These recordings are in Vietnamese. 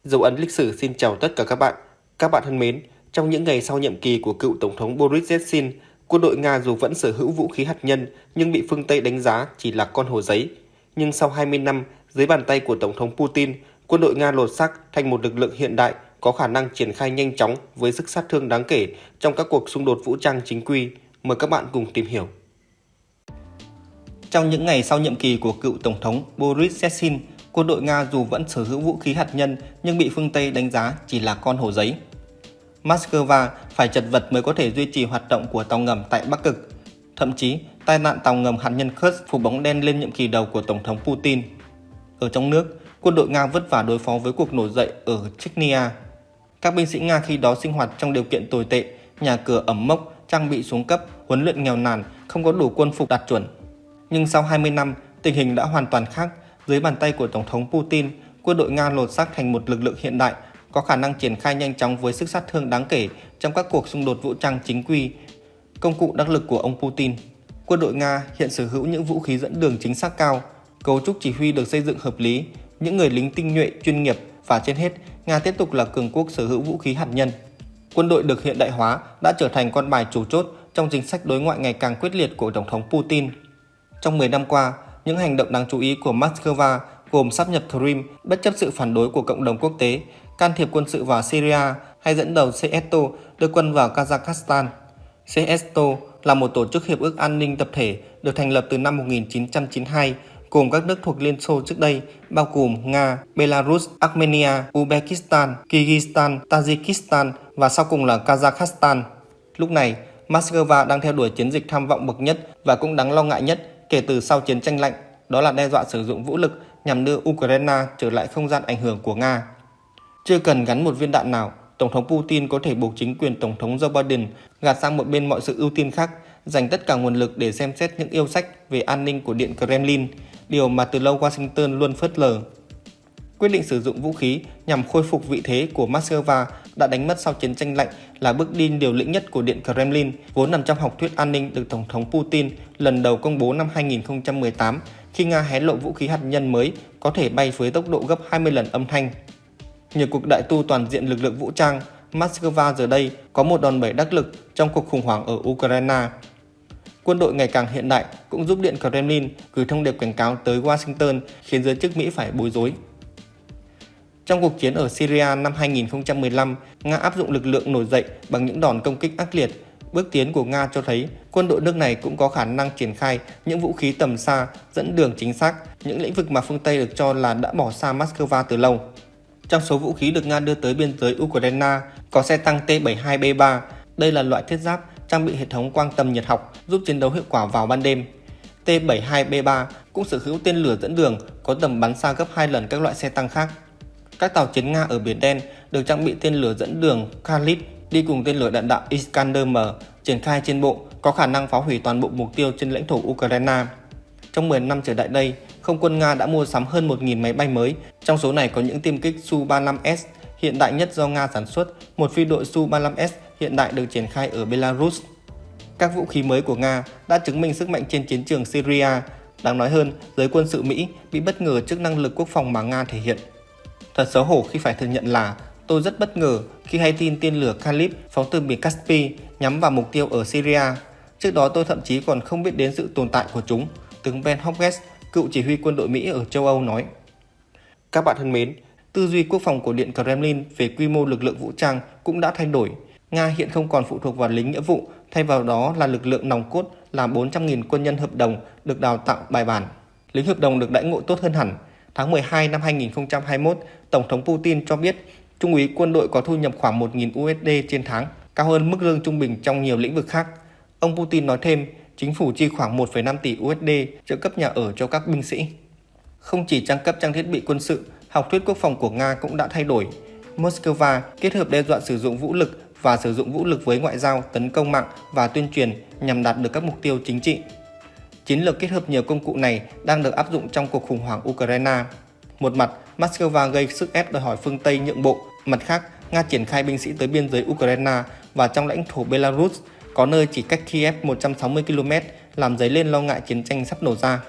Dấu ấn lịch sử xin chào tất cả các bạn. Các bạn thân mến, trong những ngày sau nhiệm kỳ của cựu Tổng thống Boris Yeltsin, quân đội Nga dù vẫn sở hữu vũ khí hạt nhân nhưng bị phương Tây đánh giá chỉ là con hồ giấy. Nhưng sau 20 năm, dưới bàn tay của Tổng thống Putin, quân đội Nga lột xác thành một lực lượng hiện đại có khả năng triển khai nhanh chóng với sức sát thương đáng kể trong các cuộc xung đột vũ trang chính quy. Mời các bạn cùng tìm hiểu. Trong những ngày sau nhiệm kỳ của cựu Tổng thống Boris Yeltsin, quân đội Nga dù vẫn sở hữu vũ khí hạt nhân nhưng bị phương Tây đánh giá chỉ là con hồ giấy. Moscow phải chật vật mới có thể duy trì hoạt động của tàu ngầm tại Bắc Cực. Thậm chí, tai nạn tàu ngầm hạt nhân Kursk phủ bóng đen lên nhiệm kỳ đầu của Tổng thống Putin. Ở trong nước, quân đội Nga vất vả đối phó với cuộc nổi dậy ở Chechnya. Các binh sĩ Nga khi đó sinh hoạt trong điều kiện tồi tệ, nhà cửa ẩm mốc, trang bị xuống cấp, huấn luyện nghèo nàn, không có đủ quân phục đạt chuẩn. Nhưng sau 20 năm, tình hình đã hoàn toàn khác. Dưới bàn tay của Tổng thống Putin, quân đội Nga lột xác thành một lực lượng hiện đại, có khả năng triển khai nhanh chóng với sức sát thương đáng kể trong các cuộc xung đột vũ trang chính quy. Công cụ đắc lực của ông Putin. Quân đội Nga hiện sở hữu những vũ khí dẫn đường chính xác cao, cấu trúc chỉ huy được xây dựng hợp lý, những người lính tinh nhuệ, chuyên nghiệp và trên hết, Nga tiếp tục là cường quốc sở hữu vũ khí hạt nhân. Quân đội được hiện đại hóa đã trở thành con bài chủ chốt trong chính sách đối ngoại ngày càng quyết liệt của Tổng thống Putin. Trong 10 năm qua, những hành động đáng chú ý của Moscow gồm sáp nhập Crimea bất chấp sự phản đối của cộng đồng quốc tế, can thiệp quân sự vào Syria hay dẫn đầu CSTO đưa quân vào Kazakhstan. CSTO là một tổ chức hiệp ước an ninh tập thể được thành lập từ năm 1992, gồm các nước thuộc Liên Xô trước đây, bao gồm Nga, Belarus, Armenia, Uzbekistan, Kyrgyzstan, Tajikistan và sau cùng là Kazakhstan. Lúc này, Moscow đang theo đuổi chiến dịch tham vọng bậc nhất và cũng đáng lo ngại nhất kể từ sau chiến tranh lạnh, đó là đe dọa sử dụng vũ lực nhằm đưa Ukraine trở lại không gian ảnh hưởng của Nga. Chưa cần gắn một viên đạn nào, Tổng thống Putin có thể buộc chính quyền Tổng thống Joe Biden gạt sang một bên mọi sự ưu tiên khác, dành tất cả nguồn lực để xem xét những yêu sách về an ninh của Điện Kremlin, điều mà từ lâu Washington luôn phớt lờ. Quyết định sử dụng vũ khí nhằm khôi phục vị thế của Moscow đã đánh mất sau chiến tranh lạnh là bước đi liều lĩnh nhất của Điện Kremlin, vốn nằm trong học thuyết an ninh được Tổng thống Putin lần đầu công bố năm 2018 khi Nga hé lộ vũ khí hạt nhân mới có thể bay với tốc độ gấp 20 lần âm thanh. Nhờ cuộc đại tu toàn diện lực lượng vũ trang, Moscow giờ đây có một đòn bẩy đắc lực trong cuộc khủng hoảng ở Ukraine. Quân đội ngày càng hiện đại cũng giúp Điện Kremlin gửi thông điệp cảnh cáo tới Washington, khiến giới chức Mỹ phải bối rối. Trong cuộc chiến ở Syria năm 2015, Nga áp dụng lực lượng nổi dậy bằng những đòn công kích ác liệt. Bước tiến của Nga cho thấy quân đội nước này cũng có khả năng triển khai những vũ khí tầm xa, dẫn đường chính xác, những lĩnh vực mà phương Tây được cho là đã bỏ xa Moscow từ lâu. Trong số vũ khí được Nga đưa tới biên giới Ukraine có xe tăng T-72B3. Đây là loại thiết giáp trang bị hệ thống quang tầm nhiệt học giúp chiến đấu hiệu quả vào ban đêm. T-72B3 cũng sở hữu tên lửa dẫn đường có tầm bắn xa gấp 2 lần các loại xe tăng khác. Các tàu chiến Nga ở Biển Đen được trang bị tên lửa dẫn đường Kalib đi cùng tên lửa đạn đạo Iskander-M triển khai trên bộ, có khả năng phá hủy toàn bộ mục tiêu trên lãnh thổ Ukraine. Trong 10 năm trở lại đây, không quân Nga đã mua sắm hơn 1.000 máy bay mới, trong số này có những tiêm kích Su-35S hiện đại nhất do Nga sản xuất, một phi đội Su-35S hiện đại được triển khai ở Belarus. Các vũ khí mới của Nga đã chứng minh sức mạnh trên chiến trường Syria. Đáng nói hơn, giới quân sự Mỹ bị bất ngờ trước năng lực quốc phòng mà Nga thể hiện. Thật xấu hổ khi phải thừa nhận là tôi rất bất ngờ khi hay tin tên lửa Kalib phóng từ biển Caspi nhắm vào mục tiêu ở Syria. Trước đó tôi thậm chí còn không biết đến sự tồn tại của chúng, tướng Ben Hodges, cựu chỉ huy quân đội Mỹ ở châu Âu nói. Các bạn thân mến, tư duy quốc phòng của Điện Kremlin về quy mô lực lượng vũ trang cũng đã thay đổi. Nga hiện không còn phụ thuộc vào lính nghĩa vụ, thay vào đó là lực lượng nòng cốt là 400.000 quân nhân hợp đồng được đào tạo bài bản. Lính hợp đồng được đãi ngộ tốt hơn hẳn. Tháng 12 năm 2021, Tổng thống Putin cho biết Trung úy quân đội có thu nhập khoảng 1.000 USD trên tháng, cao hơn mức lương trung bình trong nhiều lĩnh vực khác. Ông Putin nói thêm, chính phủ chi khoảng 1,5 tỷ USD trợ cấp nhà ở cho các binh sĩ. Không chỉ trang cấp trang thiết bị quân sự, học thuyết quốc phòng của Nga cũng đã thay đổi. Moscow kết hợp đe dọa sử dụng vũ lực và sử dụng vũ lực với ngoại giao, tấn công mạng và tuyên truyền nhằm đạt được các mục tiêu chính trị. Chiến lược kết hợp nhiều công cụ này đang được áp dụng trong cuộc khủng hoảng Ukraine. Một mặt, Moscow gây sức ép đòi hỏi phương Tây nhượng bộ. Mặt khác, Nga triển khai binh sĩ tới biên giới Ukraine và trong lãnh thổ Belarus, có nơi chỉ cách Kiev 160 km, làm dấy lên lo ngại chiến tranh sắp nổ ra.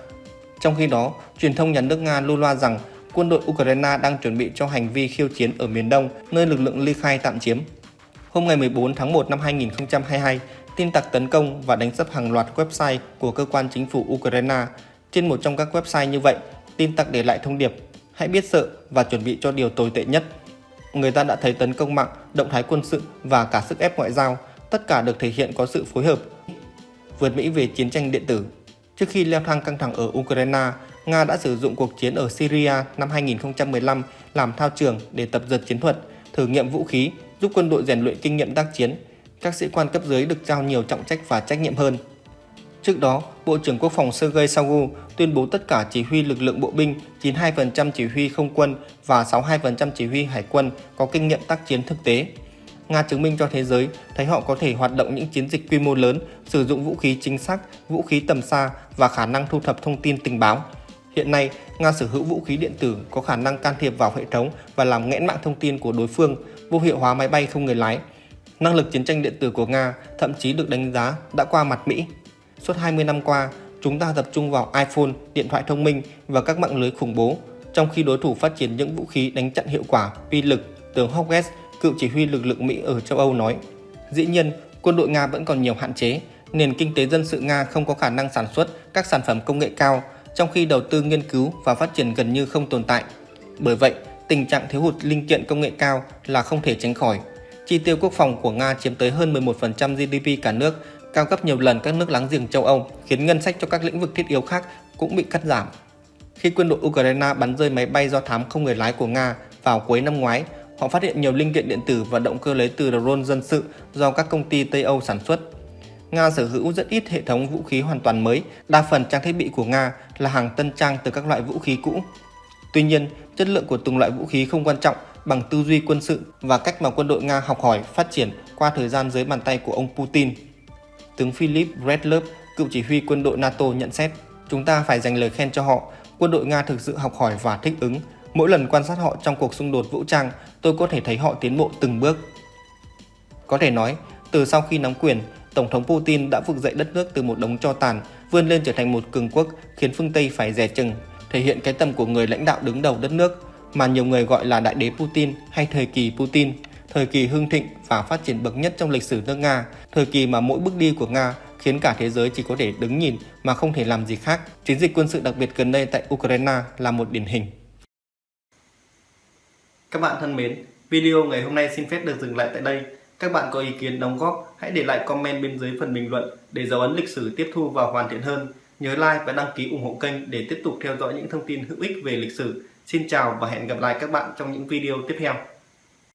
Trong khi đó, truyền thông nhà nước Nga lưu loa rằng quân đội Ukraine đang chuẩn bị cho hành vi khiêu chiến ở miền Đông, nơi lực lượng ly khai tạm chiếm. Hôm ngày 14 tháng 1 năm 2022, tin tặc tấn công và đánh sập hàng loạt website của cơ quan chính phủ Ukraine. Trên một trong các website như vậy, tin tặc để lại thông điệp: hãy biết sợ và chuẩn bị cho điều tồi tệ nhất. Người ta đã thấy tấn công mạng, động thái quân sự và cả sức ép ngoại giao, tất cả được thể hiện có sự phối hợp. Vượt Mỹ về chiến tranh điện tử. Trước khi leo thang căng thẳng ở Ukraine, Nga đã sử dụng cuộc chiến ở Syria năm 2015 làm thao trường để tập dượt chiến thuật, thử nghiệm vũ khí, giúp quân đội rèn luyện kinh nghiệm tác chiến. Các sĩ quan cấp dưới được giao nhiều trọng trách và trách nhiệm hơn. Trước đó, Bộ trưởng Quốc phòng Sergei Shoigu tuyên bố tất cả chỉ huy lực lượng bộ binh, 92% chỉ huy không quân và 62% chỉ huy hải quân có kinh nghiệm tác chiến thực tế. Nga chứng minh cho thế giới thấy họ có thể hoạt động những chiến dịch quy mô lớn, sử dụng vũ khí chính xác, vũ khí tầm xa và khả năng thu thập thông tin tình báo. Hiện nay, Nga sở hữu vũ khí điện tử có khả năng can thiệp vào hệ thống và làm nghẽn mạng thông tin của đối phương, vô hiệu hóa máy bay không người lái. Năng lực chiến tranh điện tử của Nga thậm chí được đánh giá đã qua mặt Mỹ. Suốt 20 năm qua, chúng ta tập trung vào iPhone, điện thoại thông minh và các mạng lưới khủng bố, trong khi đối thủ phát triển những vũ khí đánh chặn hiệu quả, uy lực, tướng Hawkes, cựu chỉ huy lực lượng Mỹ ở châu Âu nói. Dĩ nhiên, quân đội Nga vẫn còn nhiều hạn chế. Nền kinh tế dân sự Nga không có khả năng sản xuất các sản phẩm công nghệ cao, trong khi đầu tư nghiên cứu và phát triển gần như không tồn tại. Bởi vậy, tình trạng thiếu hụt linh kiện công nghệ cao là không thể tránh khỏi. Chi tiêu quốc phòng của Nga chiếm tới hơn 11% GDP cả nước, cao gấp nhiều lần các nước láng giềng châu Âu, khiến ngân sách cho các lĩnh vực thiết yếu khác cũng bị cắt giảm. Khi quân đội Ukraine bắn rơi máy bay do thám không người lái của Nga vào cuối năm ngoái, họ phát hiện nhiều linh kiện điện tử và động cơ lấy từ drone dân sự do các công ty Tây Âu sản xuất. Nga sở hữu rất ít hệ thống vũ khí hoàn toàn mới, đa phần trang thiết bị của Nga là hàng tân trang từ các loại vũ khí cũ. Tuy nhiên, chất lượng của từng loại vũ khí không quan trọng bằng tư duy quân sự và cách mà quân đội Nga học hỏi, phát triển qua thời gian dưới bàn tay của ông Putin. Tướng Philip Redlov, cựu chỉ huy quân đội NATO nhận xét: chúng ta phải dành lời khen cho họ, quân đội Nga thực sự học hỏi và thích ứng. Mỗi lần quan sát họ trong cuộc xung đột vũ trang, tôi có thể thấy họ tiến bộ từng bước. Có thể nói, từ sau khi nắm quyền, Tổng thống Putin đã vực dậy đất nước từ một đống tro tàn, vươn lên trở thành một cường quốc, khiến phương Tây phải dè chừng, thể hiện cái tầm của người lãnh đạo đứng đầu đất nước, mà nhiều người gọi là Đại đế Putin hay thời kỳ Putin, thời kỳ hưng thịnh và phát triển bậc nhất trong lịch sử nước Nga, thời kỳ mà mỗi bước đi của Nga khiến cả thế giới chỉ có thể đứng nhìn mà không thể làm gì khác. Chiến dịch quân sự đặc biệt gần đây tại Ukraine là một điển hình. Các bạn thân mến, video ngày hôm nay xin phép được dừng lại tại đây. Các bạn có ý kiến đóng góp, hãy để lại comment bên dưới phần bình luận để dấu ấn lịch sử tiếp thu và hoàn thiện hơn. Nhớ like và đăng ký ủng hộ kênh để tiếp tục theo dõi những thông tin hữu ích về lịch sử. Xin chào và hẹn gặp lại các bạn trong những video tiếp theo.